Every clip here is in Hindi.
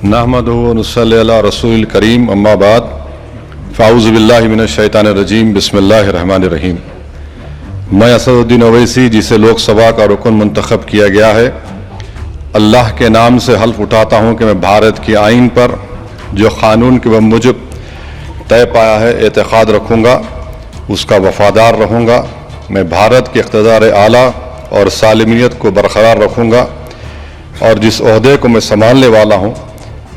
नहमदुहु व नुसल्ली अला रसूलिल करीम अम्मा बाद फ़ाऊज़ु बिल्लाहि मिनश शैतानिर रजीम बिस्मिल्लाहिर रहमानिर रहीम। मैं असदुद्दीन ओवैसी, जिसे लोकसभा का रुकन मुंतखब किया गया है, अल्लाह के नाम से हल्फ उठाता हूँ कि मैं भारत की आइन पर जो क़ानून के मुजब तय पाया है एतक़ाद रखूँगा, उसका वफ़ादार रहूँगा। मैं भारत के इक़्तिदार आला और सालिमियत को बरकरार रखूँगा और जिस ओहदे को मैं संभालने वाला हूँ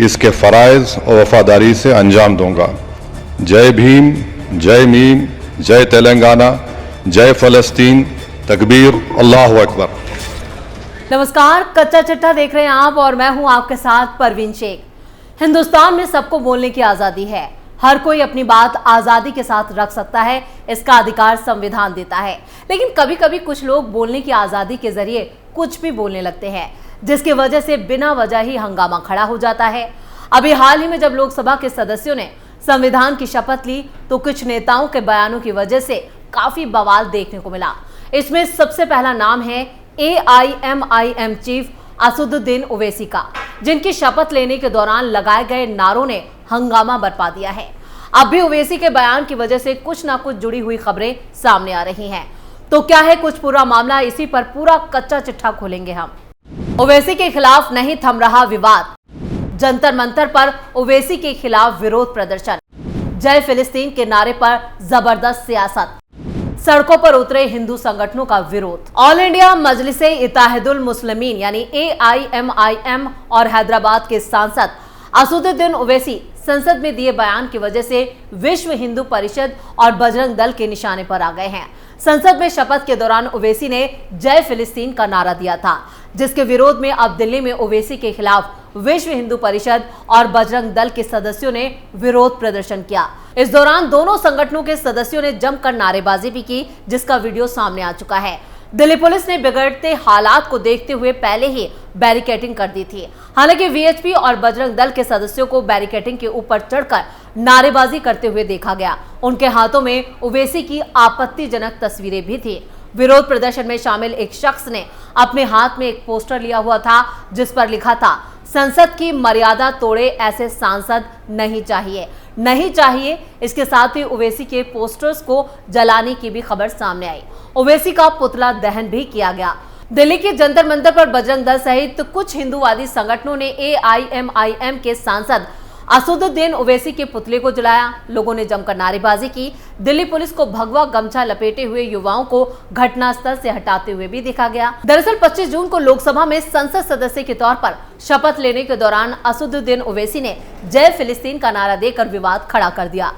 इसके फ़राइज़ और वफ़ादारी से अंजाम दूँगा। जय भीम, जय मीम, जय तेलंगाना, जय फ़लस्तीन, तकबीर, अल्लाहु अकबर। नमस्कार, कच्चा चिट्ठा देख रहे हैं आप और मैं हूं आपके साथ परवीन शेख। हिंदुस्तान में सबको बोलने की आज़ादी है। हर कोई अपनी बात आज़ादी के साथ रख सकता है, इसका अधिकार संविधान देता है। लेकिन कभी कभी कुछ लोग बोलने की आज़ादी के जरिए कुछ भी बोलने लगते हैं, जिसकी वजह से बिना वजह ही हंगामा खड़ा हो जाता है। अभी हाल ही में जब लोकसभा के सदस्यों ने संविधान की शपथ ली तो कुछ नेताओं के बयानों की वजह से काफी बवाल देखने को मिला। इसमें सबसे पहला नाम है AIMIM चीफ असदुद्दीन ओवैसी का, जिनकी शपथ लेने के दौरान लगाए गए नारों ने हंगामा बरपा दिया है। अब भी ओवैसी के बयान की वजह से कुछ ना कुछ जुड़ी हुई खबरें सामने आ रही हैं। तो क्या है कुछ पूरा मामला, इसी पर पूरा कच्चा चिट्ठा खोलेंगे हम। ओवैसी के खिलाफ नहीं थम रहा विवाद, जंतर मंतर पर ओवैसी के खिलाफ विरोध प्रदर्शन, जय फिलिस्तीन के नारे पर जबरदस्त सियासत, सड़कों पर उतरे हिंदू संगठनों का विरोध। ऑल इंडिया मजलिसे इत्तेहादुल मुस्लिमीन यानी AIMIM और हैदराबाद के सांसद असदुद्दीन ओवैसी संसद में दिए बयान की वजह से विश्व हिंदू परिषद और बजरंग दल के निशाने पर आ गए हैं। संसद में शपथ के दौरान ओवैसी ने जय फिलिस्तीन का नारा दिया था, जिसके विरोध में अब दिल्ली में ओवैसी के खिलाफ विश्व हिंदू परिषद और बजरंग दल के सदस्यों ने विरोध प्रदर्शन किया। इस दौरान दोनों संगठनों के सदस्यों ने जमकर नारेबाजी भी की, जिसका वीडियो सामने आ चुका है। दिल्ली पुलिस ने बिगड़ते हालात को देखते हुए पहले ही बैरिकेडिंग कर दी थी। हालांकि VHP और बजरंग दल के सदस्यों को बैरिकेडिंग के ऊपर चढ़कर नारेबाजी करते हुए देखा गया। उनके हाथों में ओवैसी की आपत्तिजनक तस्वीरें भी थी। विरोध प्रदर्शन में शामिल एक शख्स ने अपने हाथ में एक पोस्टर लिया हुआ था, जिस पर लिखा था, संसद की मर्यादा तोड़े ऐसे सांसद नहीं चाहिए। इसके साथ ही ओवैसी के पोस्टर्स को जलाने की भी खबर सामने आई। ओवैसी का पुतला दहन भी किया गया। दिल्ली के जंतर मंतर पर बजरंग दल सहित कुछ हिंदूवादी संगठनों ने AIMIM के सांसद असदुद्दीन ओवैसी के पुतले को जलाया। लोगों ने जमकर नारेबाजी की। दिल्ली पुलिस को भगवा गमछा लपेटे हुए युवाओं को घटनास्थल से हटाते हुए भी देखा गया। दरअसल 25 जून को लोकसभा में संसद सदस्य के तौर पर शपथ लेने के दौरान असदुद्दीन ओवैसी ने जय फिलिस्तीन का नारा देकर विवाद खड़ा कर दिया।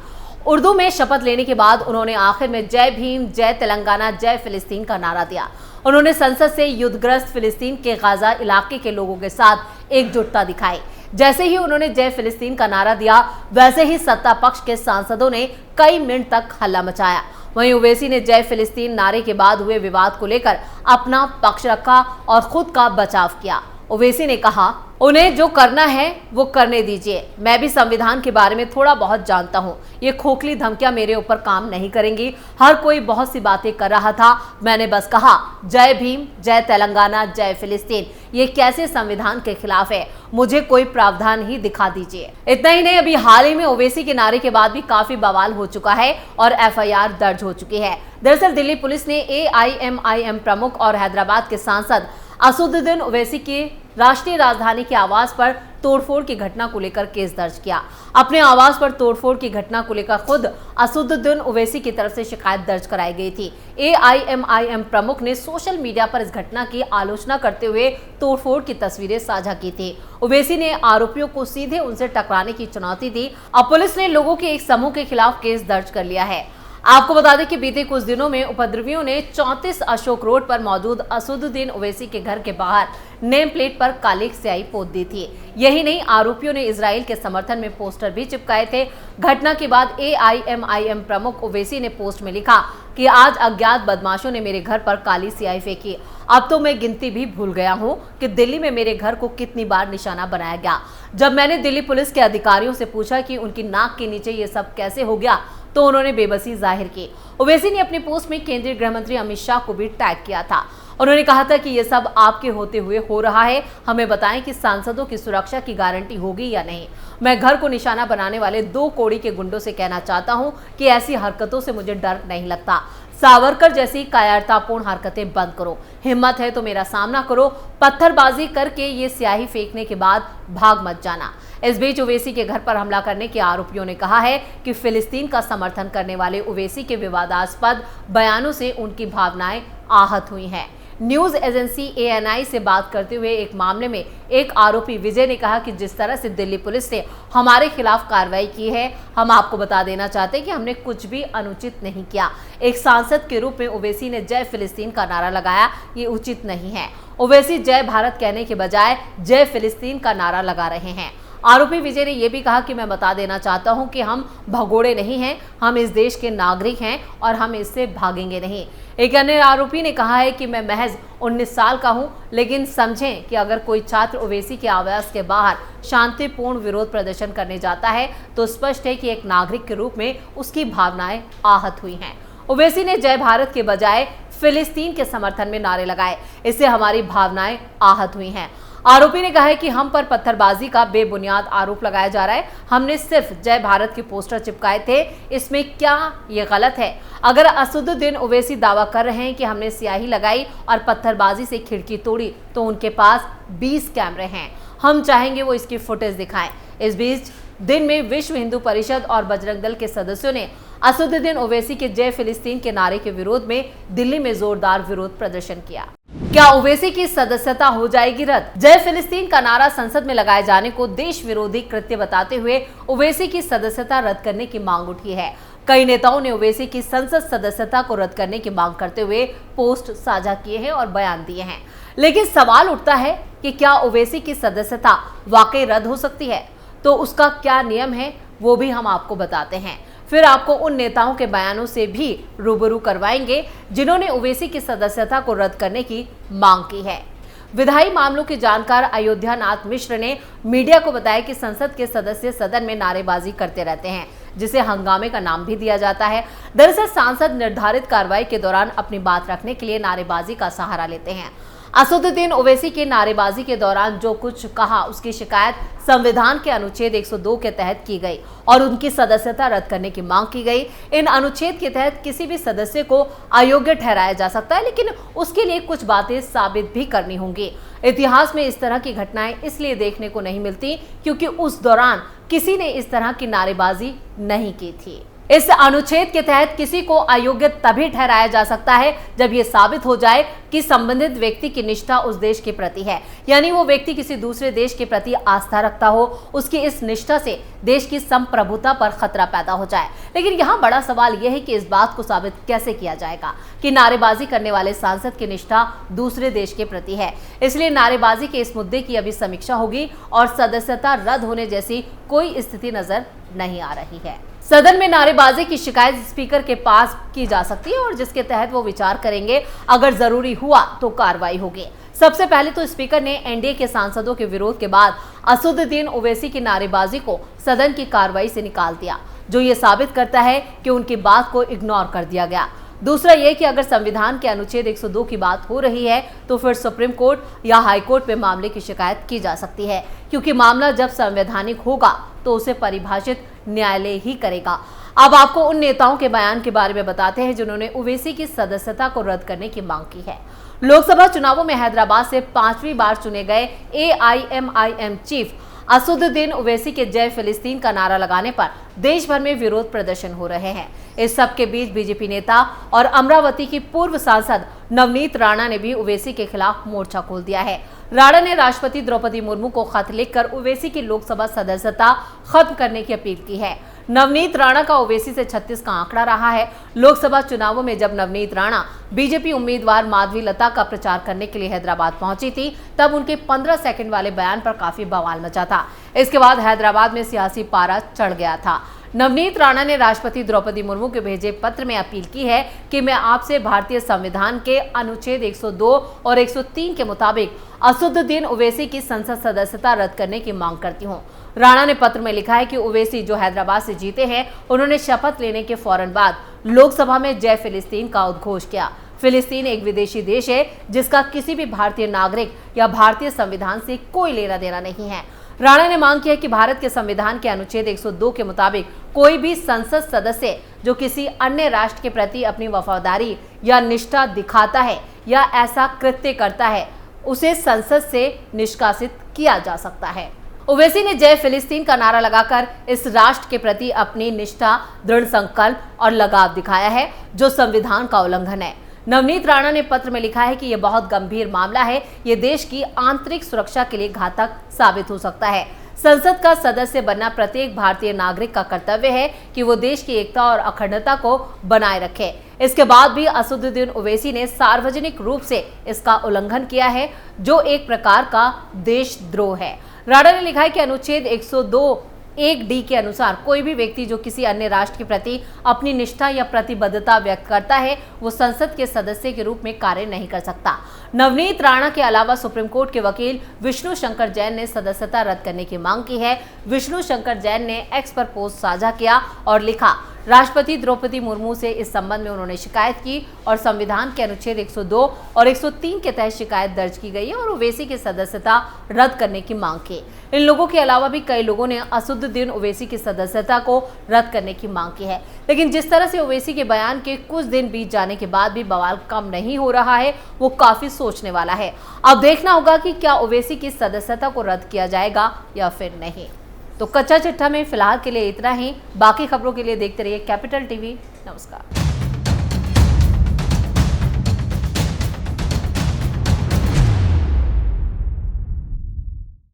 उर्दू में शपथ लेने के बाद उन्होंने आखिर में जय भीम, जय तेलंगाना, जय फिलिस्तीन का नारा दिया। उन्होंने संसद से युद्धग्रस्त फिलिस्तीन के गाजा इलाके के लोगों के साथ एकजुटता दिखाई। जैसे ही उन्होंने जय फिलिस्तीन का नारा दिया, वैसे ही सत्ता पक्ष के सांसदों ने कई मिनट तक हल्ला मचाया। वहीं ओवैसी ने जय फिलिस्तीन नारे के बाद हुए विवाद को लेकर अपना पक्ष रखा और खुद का बचाव किया। ओवैसी ने कहा, उन्हें जो करना है वो करने दीजिए। मैं भी संविधान के बारे में थोड़ा बहुत जानता हूँ। ये खोखली धमकियां मेरे ऊपर काम नहीं करेंगी। हर कोई बहुत सी बातें कर रहा था, मैंने बस कहा जय भीम, जय तेलंगाना, जय फिलिस्तीन। ये कैसे संविधान के खिलाफ है? मुझे कोई प्रावधान ही दिखा दीजिए। इतना ही नहीं, अभी हाल ही में ओवैसी के नारे के बाद भी काफी बवाल हो चुका है और FIR दर्ज हो चुकी है। दरअसल दिल्ली पुलिस ने AIMIM प्रमुख और हैदराबाद के सांसद असदुद्दीन ओवैसी के राष्ट्रीय राजधानी के आवास पर तोड़फोड़ की घटना को लेकर केस दर्ज किया। अपने आवास पर तोड़फोड़ की घटना को लेकर खुद असदुद्दीन ओवैसी की तरफ से शिकायत दर्ज कराई गई थी। AIMIM प्रमुख ने सोशल मीडिया पर इस घटना की आलोचना करते हुए तोड़फोड़ की तस्वीरें साझा की थी। ओवैसी ने आरोपियों को सीधे उनसे टकराने की चुनौती दी। अब पुलिस ने लोगों के एक समूह के खिलाफ केस दर्ज कर लिया है। आपको बता दें कि बीते कुछ दिनों में उपद्रवियों ने 34 अशोक रोड पर मौजूद असदुद्दीन ओवैसी के घर के बाहर नेम प्लेट पर काली स्याही पोत दी थी। यही नहीं, आरोपियों ने इजराइल के समर्थन में पोस्टर भी चिपकाए थे। घटना के बाद AIMIM प्रमुख ओवैसी ने पोस्ट में लिखा कि आज अज्ञात बदमाशों ने मेरे घर पर काली स्याही फेंकी। अब तो मैं गिनती भी भूल गया हूँ कि दिल्ली में मेरे घर को कितनी बार निशाना बनाया गया। जब मैंने दिल्ली पुलिस के अधिकारियों से पूछा कि उनकी नाक के नीचे ये सब कैसे हो गया, तो उन्होंने बेबसी जाहिर की। ओवैसी ने अपनी पोस्ट में केंद्रीय गृह मंत्री अमित शाह को भी टैग किया था। उन्होंने कहा था कि ये सब आपके होते हुए हो रहा है, हमें बताएं कि सांसदों की सुरक्षा की गारंटी होगी या नहीं। मैं घर को निशाना बनाने वाले 2 कोड़ी के गुंडों से कहना चाहता हूं कि ऐसी हरकतों से मुझे डर नहीं लगता। सावरकर जैसी कायरतापूर्ण हरकतें बंद करो, हिम्मत है तो मेरा सामना करो, पत्थरबाजी करके ये स्याही फेंकने के बाद भाग मत जाना। इस बीच ओवैसी के घर पर हमला करने के आरोपियों ने कहा है कि फिलिस्तीन का समर्थन करने वाले ओवैसी के विवादास्पद बयानों से उनकी भावनाएं आहत हुई हैं। न्यूज एजेंसी ANI से बात करते हुए एक मामले में एक आरोपी विजय ने कहा कि जिस तरह से दिल्ली पुलिस ने हमारे खिलाफ कार्रवाई की है, हम आपको बता देना चाहते हैं कि हमने कुछ भी अनुचित नहीं किया। एक सांसद के रूप में ओवैसी ने जय फिलिस्तीन का नारा लगाया, ये उचित नहीं है। ओवैसी जय भारत कहने के बजाय जय फिलिस्तीन का नारा लगा रहे हैं। आरोपी विजय ने यह भी कहा कि मैं बता देना चाहता हूं कि हम भगोड़े नहीं हैं, हम इस देश के नागरिक हैं और हम इससे भागेंगे नहीं। एक अन्य आरोपी ने कहा है कि मैं महज 19 साल का हूं, लेकिन समझें कि अगर कोई छात्र ओवैसी के आवास के बाहर शांतिपूर्ण विरोध प्रदर्शन करने जाता है तो स्पष्ट है कि एक नागरिक के रूप में उसकी भावनाएं आहत हुई हैं। ओवैसी ने जय भारत के बजाय फिलिस्तीन के समर्थन में नारे लगाए, इससे हमारी भावनाएं आहत हुई हैं। आरोपी ने कहा है कि हम पर पत्थरबाजी का बेबुनियाद आरोप लगाया जा रहा है, हमने सिर्फ जय भारत के पोस्टर चिपकाए थे, इसमें क्या ये गलत है? अगर असदुद्दीन ओवैसी दावा कर रहे हैं कि हमने स्याही लगाई और पत्थरबाजी से खिड़की तोड़ी तो उनके पास 20 कैमरे हैं, हम चाहेंगे वो इसकी फुटेज दिखाएं। इस बीच दिन में विश्व हिंदू परिषद और बजरंग दल के सदस्यों ने असदुद्दीन ओवैसी के जय फिलिस्तीन के नारे के विरोध में दिल्ली में जोरदार विरोध प्रदर्शन किया। क्या ओवैसी की सदस्यता हो जाएगी रद्द? जय फिलिस्तीन का नारा संसद में लगाए जाने को देश विरोधी कृत्य बताते हुए ओवैसी की सदस्यता रद्द करने की मांग उठी है। कई नेताओं ने ओवैसी की संसद सदस्यता को रद्द करने की मांग करते हुए पोस्ट साझा किए हैं और बयान दिए हैं, लेकिन सवाल उठता है कि क्या ओवैसी की सदस्यता वाकई रद्द हो सकती है? तो उसका क्या नियम है वो भी हम आपको बताते हैं। फिर आपको उन नेताओं के बयानों से भी रूबरू करवाएंगे जिन्होंने ओवैसी की सदस्यता को रद्द करने की मांग की है। विधायी मामलों के जानकार अयोध्या नाथ मिश्र ने मीडिया को बताया कि संसद के सदस्य सदन में नारेबाजी करते रहते हैं, जिसे हंगामे का नाम भी दिया जाता है। दरअसल सांसद निर्धारित कार्रवाई के दौरान अपनी बात रखने के लिए नारेबाजी का सहारा लेते हैं। असदुद्दीन ओवैसी के नारेबाजी के दौरान जो कुछ कहा उसकी शिकायत संविधान के अनुच्छेद 102 के तहत की गई और उनकी सदस्यता रद्द करने की मांग की गई। इन अनुच्छेद के तहत किसी भी सदस्य को अयोग्य ठहराया जा सकता है, लेकिन उसके लिए कुछ बातें साबित भी करनी होंगी। इतिहास में इस तरह की घटनाएं इसलिए देखने को नहीं मिलती क्योंकि उस दौरान किसी ने इस तरह की नारेबाजी नहीं की थी। इस अनुच्छेद के तहत किसी को अयोग्य तभी ठहराया जा सकता है जब यह साबित हो जाए कि संबंधित व्यक्ति की निष्ठा उस देश के प्रति है, यानी वो व्यक्ति किसी दूसरे देश के प्रति आस्था रखता हो, उसकी इस निष्ठा से देश की संप्रभुता पर खतरा पैदा हो जाए। लेकिन यहाँ बड़ा सवाल यह है कि इस बात को साबित कैसे किया जाएगा कि नारेबाजी करने वाले सांसद की निष्ठा दूसरे देश के प्रति है। इसलिए नारेबाजी के इस मुद्दे की अभी समीक्षा होगी और सदस्यता रद्द होने जैसी कोई स्थिति नजर नहीं आ रही है। सदन में नारेबाजी की शिकायत स्पीकर के पास की जा सकती है और जिसके तहत वो विचार करेंगे। अगर जरूरी हुआ तो कार्रवाई होगी। सबसे पहले तो स्पीकर ने एनडीए के सांसदों के विरोध के बाद असदुद्दीन ओवैसी की नारेबाजी को सदन की कार्रवाई से निकाल दिया, जो ये साबित करता है कि उनकी बात को इग्नोर कर दिया गया। दूसरा ये कि अगर संविधान के अनुच्छेद 102 की बात हो रही है तो फिर सुप्रीम कोर्ट या हाई कोर्ट में मामले की शिकायत की जा सकती है, क्योंकि मामला जब संवैधानिक होगा तो उसे परिभाषित न्यायालय ही करेगा। अब आपको उन नेताओं के बयान के बारे में बताते हैं जिन्होंने ओवैसी की सदस्यता को रद्द करने की मांग की है। लोकसभा चुनावों में हैदराबाद से 5वीं बार चुने गए AIMIM चीफ असदुद्दीन ओवैसी के जय फिलिस्तीन का नारा लगाने पर देश भर में विरोध प्रदर्शन हो रहे हैं। इस सब के बीच बीजेपी नेता और अमरावती की पूर्व सांसद नवनीत राणा ने भी ओवैसी के खिलाफ मोर्चा खोल दिया है। राणा ने राष्ट्रपति द्रौपदी मुर्मू को खत लिखकर ओवैसी की लोकसभा सदस्यता खत्म करने की अपील की है। नवनीत राणा का ओवैसी से 36 का आंकड़ा रहा है। लोकसभा चुनावों में जब नवनीत राणा बीजेपी उम्मीदवार माधवी लता का प्रचार करने के लिए हैदराबाद पहुंची थी, तब उनके 15 सेकंड वाले बयान पर काफी बवाल मचा था। इसके बाद हैदराबाद में सियासी पारा चढ़ गया था। नवनीत राणा ने राष्ट्रपति द्रौपदी मुर्मू के भेजे पत्र में अपील की है कि मैं आपसे भारतीय संविधान के अनुच्छेद 102 और 103 के मुताबिक असदुद्दीन ओवैसी की संसद सदस्यता रद्द करने की मांग करती हूं। राणा ने पत्र में लिखा है कि ओवैसी जो हैदराबाद से जीते हैं, उन्होंने शपथ लेने के फौरन बाद लोकसभा में जय फिलिस्तीन का उद्घोष किया। फिलिस्तीन एक विदेशी देश है जिसका किसी भी भारतीय नागरिक या भारतीय संविधान से कोई लेना देना नहीं है। राणा ने मांग की है कि भारत के संविधान के अनुच्छेद 102 के मुताबिक कोई भी संसद सदस्य जो किसी अन्य राष्ट्र के प्रति अपनी वफादारी या निष्ठा दिखाता है या ऐसा कृत्य करता है उसे संसद से निष्कासित किया जा सकता है। ओवैसी ने जय फिलिस्तीन का नारा लगाकर इस राष्ट्र के प्रति अपनी निष्ठा, दृढ़ संकल्प और लगाव दिखाया है जो संविधान का उल्लंघन है। नवनीत राणा ने पत्र में लिखा है कि यह बहुत गंभीर मामला है, ये देश की आंतरिक सुरक्षा के लिए घातक साबित हो सकता है। संसद का सदस्य बनना प्रत्येक भारतीय नागरिक का कर्तव्य है कि वो देश की एकता और अखंडता को बनाए रखे। इसके बाद भी असदुद्दीन ओवैसी ने सार्वजनिक रूप से इसका उल्लंघन किया है जो एक प्रकार का देशद्रोह है। राणा ने लिखा है कि अनुच्छेद 102(1)(d) के अनुसार कोई भी व्यक्ति जो किसी अन्य राष्ट्र के प्रति अपनी निष्ठा या प्रतिबद्धता व्यक्त करता है वो संसद के सदस्य के रूप में कार्य नहीं कर सकता। नवनीत राणा के अलावा सुप्रीम कोर्ट के वकील विष्णु शंकर जैन ने सदस्यता रद्द करने की मांग की है। विष्णु शंकर जैन ने एक्स पर पोस्ट साझा किया और लिखा, राष्ट्रपति द्रौपदी मुर्मू से इस संबंध में उन्होंने शिकायत की और संविधान के अनुच्छेद 102 और 103 के तहत शिकायत दर्ज की गई है और ओवैसी की सदस्यता रद्द करने की मांग की। इन लोगों के अलावा भी कई लोगों ने असदुद्दीन ओवैसी की सदस्यता को रद्द करने की मांग की है। लेकिन जिस तरह से ओवैसी के बयान के कुछ दिन बीत जाने के बाद भी बवाल कम नहीं हो रहा है वो काफी सोचने वाला है। अब देखना होगा कि क्या ओवैसी की सदस्यता को रद्द किया जाएगा या फिर नहीं। तो कच्चा चिट्ठा में फिलहाल के लिए इतना ही। बाकी खबरों के लिए देखते रहिए कैपिटल टीवी। नमस्कार।